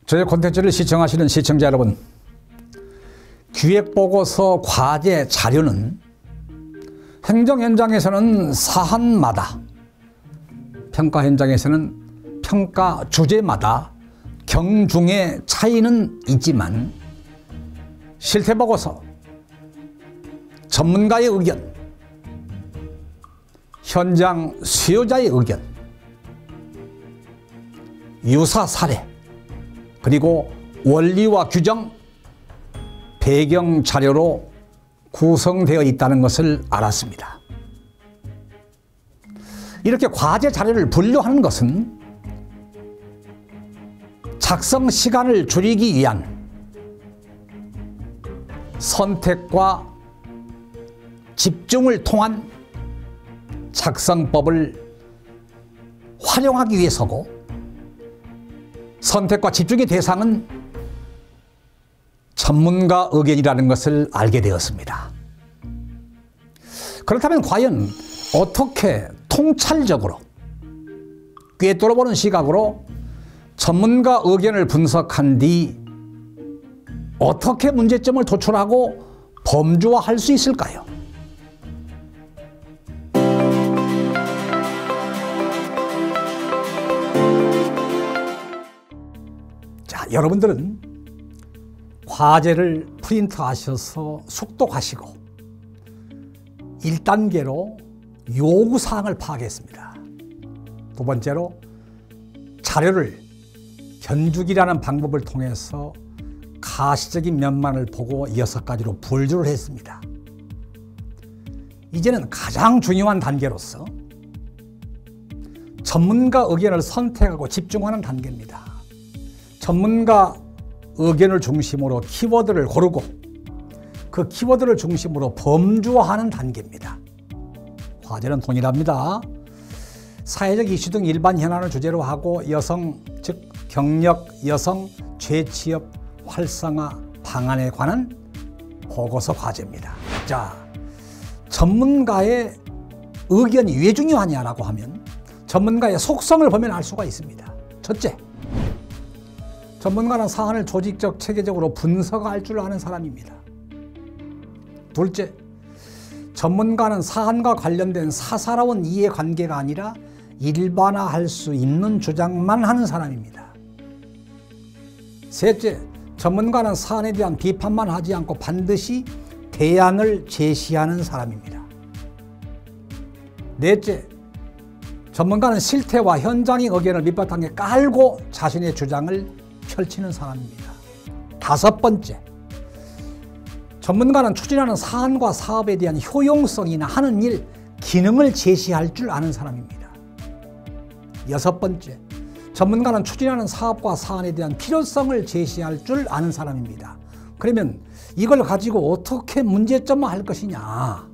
저희 콘텐츠를 시청하시는 시청자 여러분, 기획보고서 과제 자료는 행정 현장에서는 사안마다, 평가 현장에서는 평가 주제마다 경중의 차이는 있지만 실태보고서, 전문가의 의견, 현장 수요자의 의견, 유사 사례, 그리고 원리와 규정, 배경 자료로 구성되어 있다는 것을 알았습니다. 이렇게 과제 자료를 분류하는 것은 작성 시간을 줄이기 위한 선택과 집중을 통한 작성법을 활용하기 위해서고, 선택과 집중의 대상은 전문가 의견이라는 것을 알게 되었습니다. 그렇다면 과연 어떻게 통찰적으로 꿰뚫어보는 시각으로 전문가 의견을 분석한 뒤 어떻게 문제점을 도출하고 범주화할 수 있을까요? 자, 여러분들은 과제를 프린트하셔서 숙독하시고 1단계로 요구사항을 파악했습니다. 두 번째로 자료를 견주기라는 방법을 통해서 가시적인 면만을 보고 6가지로 분류를 했습니다. 이제는 가장 중요한 단계로서 전문가 의견을 선택하고 집중하는 단계입니다. 전문가 의견을 중심으로 키워드를 고르고 그 키워드를 중심으로 범주화하는 단계입니다. 과제는 동일합니다. 사회적 이슈 등 일반 현안을 주제로 하고 여성, 즉 경력 여성 재취업 활성화 방안에 관한 보고서 과제입니다. 자, 전문가의 의견이 왜 중요하냐라고 하면 전문가의 속성을 보면 알 수가 있습니다. 첫째, 전문가는 사안을 조직적, 체계적으로 분석할 줄 아는 사람입니다. 둘째, 전문가는 사안과 관련된 사사로운 이해관계가 아니라 일반화할 수 있는 주장만 하는 사람입니다. 셋째, 전문가는 사안에 대한 비판만 하지 않고 반드시 대안을 제시하는 사람입니다. 넷째, 전문가는 실태와 현장의 의견을 밑바탕에 깔고 자신의 주장을 펼치는 사람입니다. 다섯 번째, 전문가는 추진하는 사안과 사업에 대한 효용성이나 하는 일, 기능을 제시할 줄 아는 사람입니다. 여섯 번째, 전문가는 추진하는 사업과 사안에 대한 필요성을 제시할 줄 아는 사람입니다. 그러면 이걸 가지고 어떻게 문제점을 할 것이냐.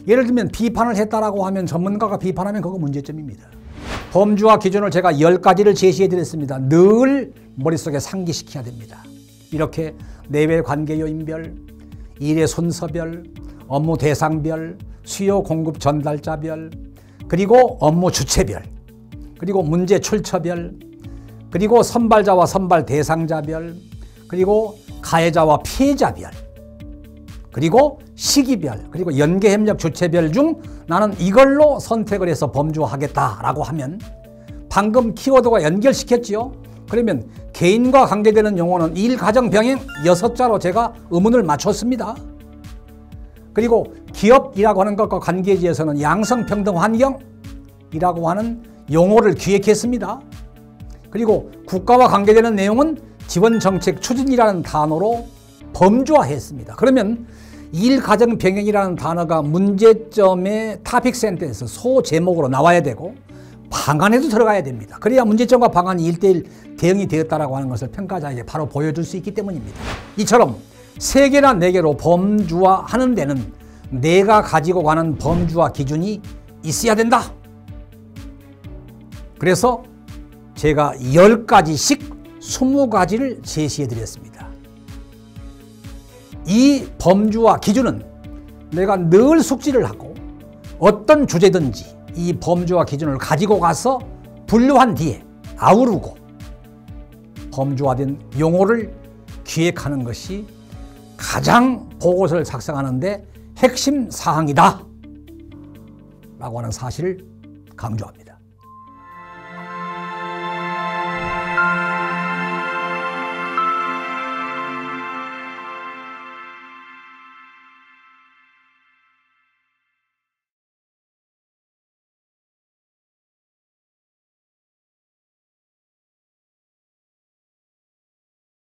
예를 들면 비판을 했다라고 하면 전문가가 비판하면 그거 문제점입니다. 범주와 기준을 제가 10가지를 제시해 드렸습니다. 늘 머릿속에 상기시켜야 됩니다. 이렇게 내외 관계 요인별, 일의 순서별, 업무 대상별, 수요 공급 전달자별, 그리고 업무 주체별, 그리고 문제 출처별, 그리고 선발자와 선발 대상자별, 그리고 가해자와 피해자별, 그리고 시기별, 그리고 연계협력 주체별 중 나는 이걸로 선택을 해서 범주화하겠다라고 하면 방금 키워드와 연결시켰지요. 그러면 개인과 관계되는 용어는 일, 가정, 병행 6자로 제가 의문을 맞췄습니다. 그리고 기업이라고 하는 것과 관계지에서는 양성평등 환경이라고 하는 용어를 기획했습니다. 그리고 국가와 관계되는 내용은 지원정책 추진이라는 단어로 범주화했습니다. 그러면 일, 가정, 병행이라는 단어가 문제점의 토픽 센텐스, 소제목으로 나와야 되고 방안에도 들어가야 됩니다. 그래야 문제점과 방안이 1:1 대응이 되었다고 하는 것을 평가자에게 바로 보여줄 수 있기 때문입니다. 이처럼 3개나 4개로 범주화하는 데는 내가 가지고 가는 범주화 기준이 있어야 된다. 그래서 제가 10가지씩 20가지를 제시해 드렸습니다. 이 범주와 기준은 내가 늘 숙지를 하고 어떤 주제든지 이 범주와 기준을 가지고 가서 분류한 뒤에 아우르고 범주화된 용어를 기획하는 것이 가장 보고서를 작성하는 데 핵심 사항이다 라고 하는 사실을 강조합니다.